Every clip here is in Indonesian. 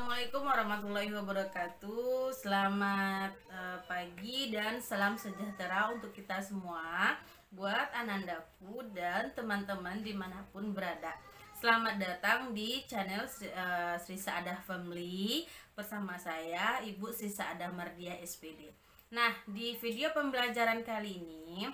Assalamualaikum warahmatullahi wabarakatuh. Selamat pagi dan salam sejahtera untuk kita semua, buat Anandaku dan teman-teman dimanapun berada. Selamat datang di channel Sri Saadah Family bersama saya Ibu Sri Saadah Mardia SPD. Nah, di video pembelajaran kali ini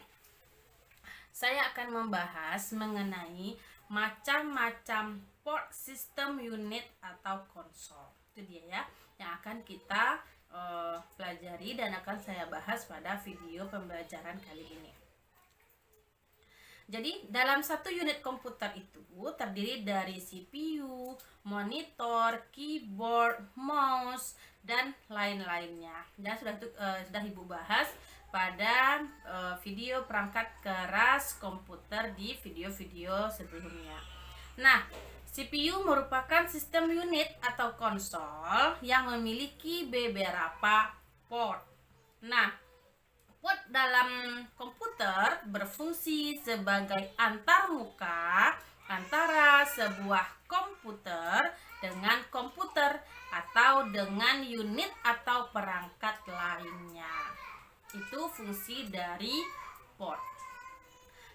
saya akan membahas mengenai macam-macam port system unit atau konsol. Itu dia ya yang akan kita pelajari dan akan saya bahas pada video pembelajaran kali ini. Jadi dalam satu unit komputer itu terdiri dari CPU, monitor, keyboard, mouse, dan lain-lainnya. Dan sudah Ibu bahas pada video perangkat keras komputer di video-video sebelumnya. Nah, CPU merupakan sistem unit atau konsol yang memiliki beberapa port. Nah, port dalam komputer berfungsi sebagai antarmuka antara sebuah komputer dengan komputer atau dengan unit atau perangkat lainnya. Itu fungsi dari port.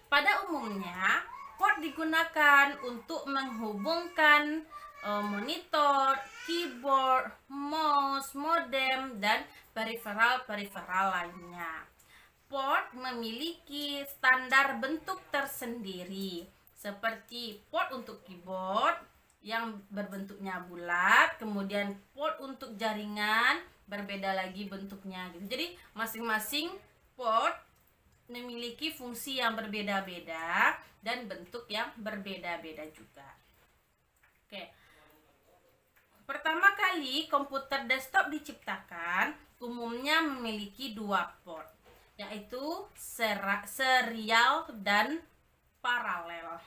Pada umumnya, port digunakan untuk menghubungkan monitor, keyboard, mouse, modem, dan periferal-periferal lainnya. Port memiliki standar bentuk tersendiri, seperti port untuk keyboard yang berbentuknya bulat, kemudian port untuk jaringan berbeda lagi bentuknya gitu. Jadi masing-masing port memiliki fungsi yang berbeda-beda dan bentuk yang berbeda-beda juga. Oke. Pertama kali komputer desktop diciptakan umumnya memiliki dua port, yaitu serial dan paralel.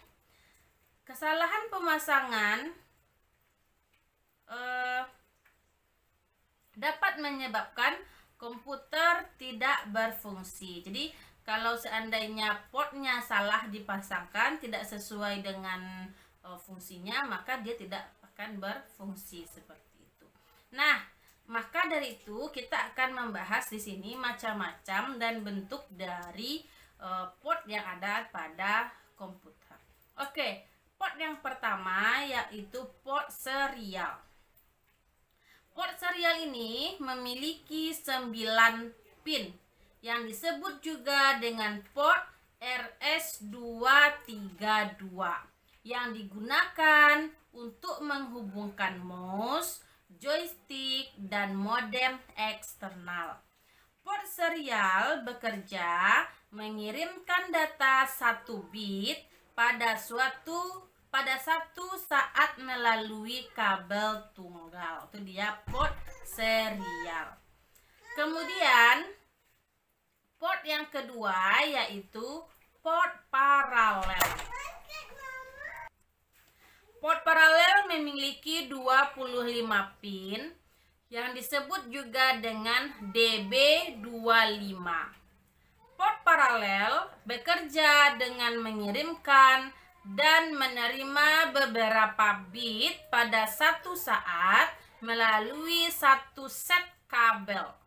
Kesalahan pemasangan dapat menyebabkan komputer tidak berfungsi. Jadi kalau seandainya portnya salah dipasangkan, tidak sesuai dengan fungsinya, maka dia tidak akan berfungsi seperti itu. Nah, maka dari itu kita akan membahas di sini macam-macam dan bentuk dari port yang ada pada komputer. Oke, port yang pertama yaitu port serial. Port serial ini memiliki 9 pin yang disebut juga dengan port RS232 yang digunakan untuk menghubungkan mouse, joystick, dan modem eksternal. Port serial bekerja mengirimkan data 1 bit pada satu saat melalui kabel tunggal. Itu dia port serial. Kemudian port yang kedua yaitu port paralel. Port paralel memiliki 25 pin yang disebut juga dengan DB25. Port paralel bekerja dengan mengirimkan dan menerima beberapa bit pada satu saat melalui satu set kabel.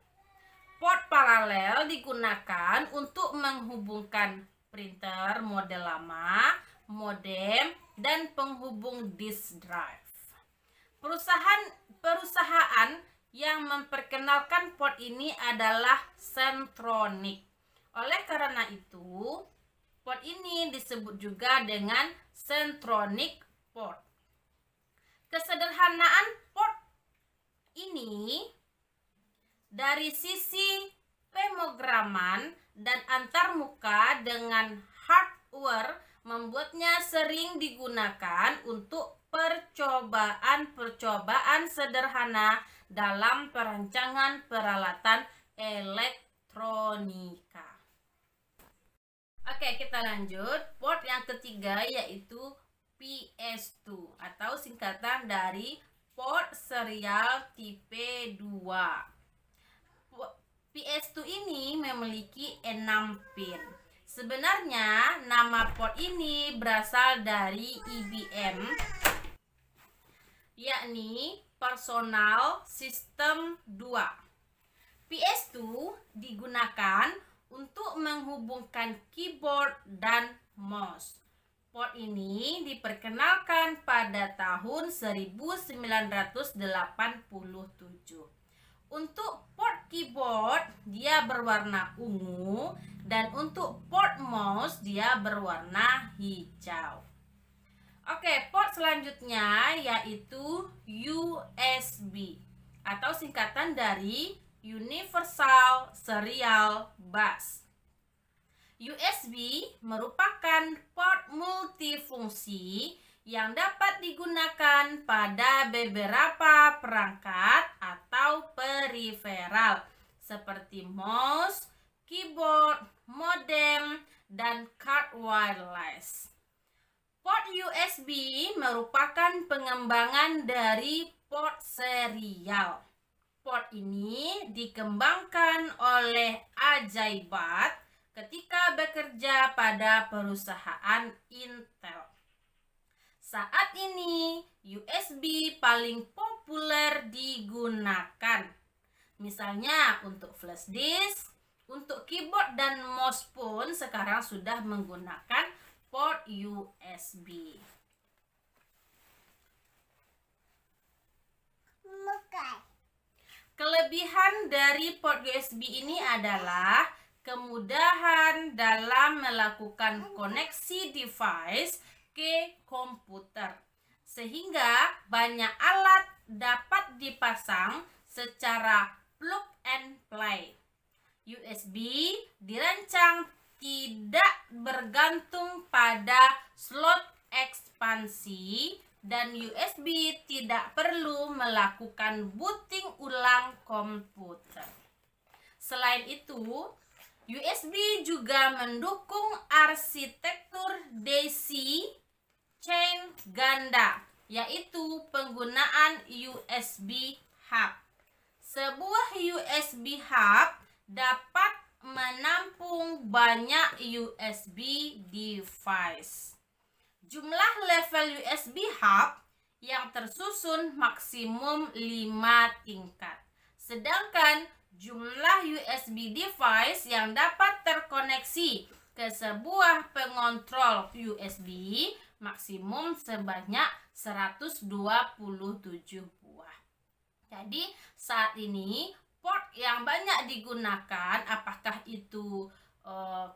Port paralel digunakan untuk menghubungkan printer model lama, modem, dan penghubung disk drive. Perusahaan yang memperkenalkan port ini adalah Centronic. Oleh karena itu, port ini disebut juga dengan Centronic port. Kesederhanaan port ini dari sisi pemrograman dan antarmuka dengan hardware membuatnya sering digunakan untuk percobaan sederhana dalam perancangan peralatan elektronika. Oke, kita lanjut. Port yang ketiga yaitu PS2 atau singkatan dari port serial tipe 2. PS2 ini memiliki 6 pin. Sebenarnya nama port ini berasal dari IBM, yakni Personal System 2. PS2 digunakan untuk menghubungkan keyboard dan mouse. Port ini diperkenalkan pada tahun 1987. Untuk port keyboard dia berwarna ungu dan untuk port mouse dia berwarna hijau. Oke, port selanjutnya yaitu USB atau singkatan dari Universal Serial Bus. USB merupakan port multifungsi yang dapat digunakan pada beberapa perangkat atau periferal seperti mouse, keyboard, modem, dan card wireless. Port USB merupakan pengembangan dari port serial. Port ini dikembangkan oleh Ajaibat ketika bekerja pada perusahaan Intel. Saat ini USB paling populer digunakan. Misalnya untuk flash disk, untuk keyboard dan mouse pun sekarang sudah menggunakan port USB. Kelebihan dari port USB ini adalah kemudahan dalam melakukan koneksi device ke komputer, sehingga banyak alat dapat dipasang secara plug and play. USB dirancang tidak bergantung pada slot ekspansi dan USB tidak perlu melakukan booting ulang komputer. Selain itu, USB juga mendukung arsitektur DC chain ganda, yaitu penggunaan USB hub. Sebuah USB hub dapat menampung banyak USB device. Jumlah level USB hub yang tersusun maksimum 5 tingkat. Sedangkan jumlah USB device yang dapat terkoneksi ke sebuah pengontrol USB maksimum sebanyak 127 buah. Jadi saat ini port yang banyak digunakan, apakah itu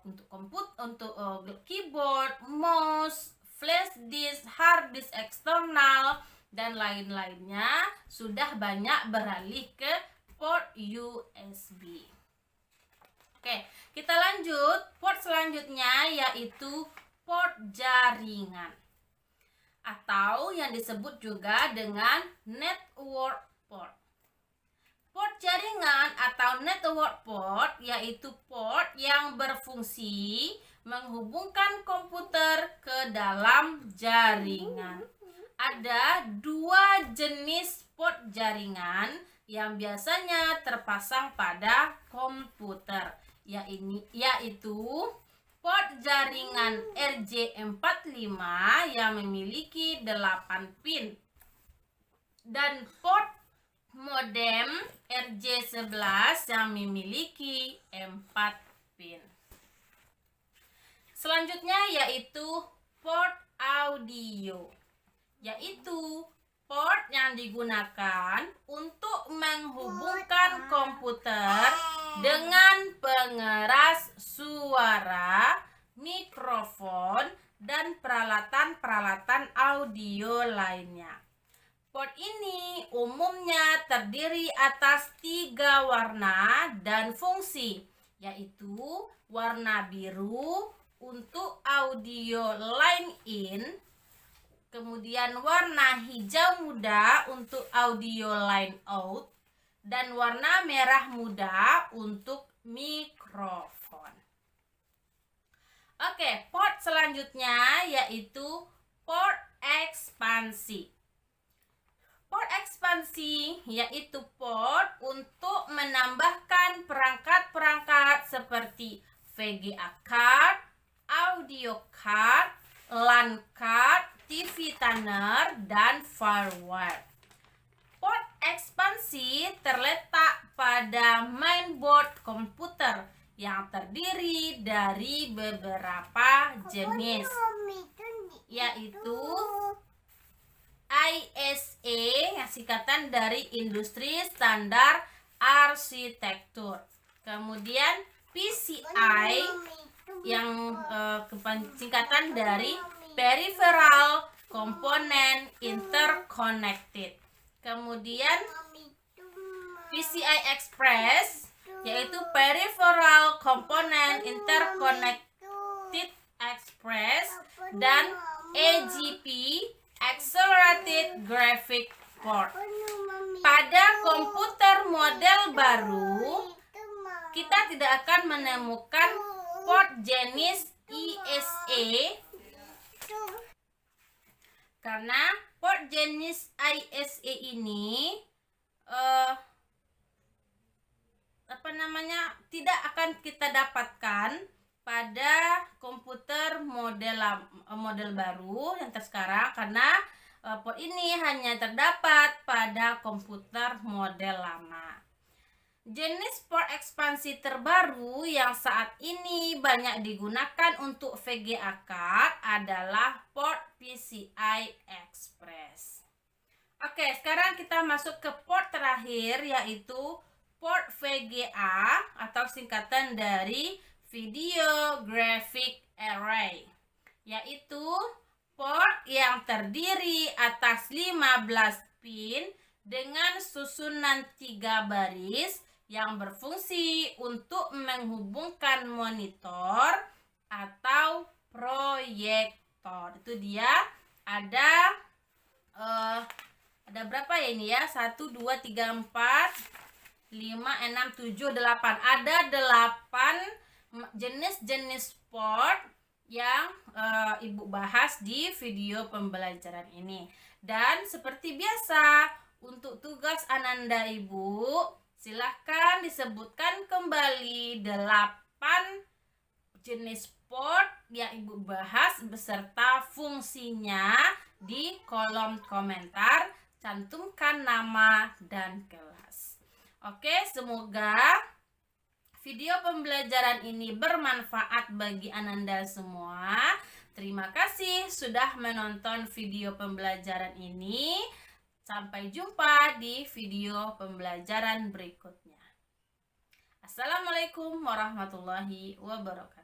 untuk komputer, untuk keyboard, mouse, flash disk, hard disk eksternal, dan lain-lainnya sudah banyak beralih ke port USB. Oke, kita lanjut. Port selanjutnya yaitu port jaringan, atau yang disebut juga dengan network port. Port jaringan atau network port yaitu port yang berfungsi menghubungkan komputer ke dalam jaringan. Ada dua jenis port jaringan yang biasanya terpasang pada komputer, yaitu port jaringan RJ45 yang memiliki 8 pin dan port modem RJ11 yang memiliki 4 pin. Selanjutnya yaitu port audio, yaitu port yang digunakan untuk menghubungkan komputer dengan pengeras suara, mikrofon, dan peralatan-peralatan audio lainnya. Port ini umumnya terdiri atas 3 warna dan fungsi, yaitu warna biru untuk audio line in, kemudian warna hijau muda untuk audio line out, dan warna merah muda untuk mikrofon. Oke, port selanjutnya yaitu port ekspansi. Port ekspansi yaitu port untuk menambahkan perangkat-perangkat seperti VGA card, audio card, LAN card, TV tuner, dan firewall. Port ekspansi terletak pada mainboard komputer yang terdiri dari beberapa jenis, yaitu ISA yang singkatan dari Industri Standar Arsitektur. Kemudian PCI yang singkatan dari Peripheral Component Interconnected. Kemudian PCI Express yaitu Peripheral Component Interconnected Express, dan AGP Accelerated Graphic Board. Pada komputer model baru, kita tidak akan menemukan port jenis ISA karena port jenis ISA ini tidak akan kita dapatkan pada komputer model baru yang sekarang, karena port ini hanya terdapat pada komputer model lama. Jenis port ekspansi terbaru yang saat ini banyak digunakan untuk VGA card adalah port PCI Express. Oke, sekarang kita masuk ke port terakhir, yaitu port VGA atau singkatan dari Video Graphic Array, yaitu port yang terdiri atas 15 pin dengan susunan 3 baris yang berfungsi untuk menghubungkan monitor atau proyektor. Itu dia, ada berapa ya ini ya? 1 2 3 4 5 6 7 8. Ada 8 jenis-jenis port yang Ibu bahas di video pembelajaran ini. Dan seperti biasa, untuk tugas Ananda Ibu, silahkan disebutkan kembali 8 jenis port yang Ibu bahas beserta fungsinya di kolom komentar. Cantumkan nama dan kelas. Oke, semoga video pembelajaran ini bermanfaat bagi Ananda semua. Terima kasih sudah menonton video pembelajaran ini. Sampai jumpa di video pembelajaran berikutnya. Assalamualaikum warahmatullahi wabarakatuh.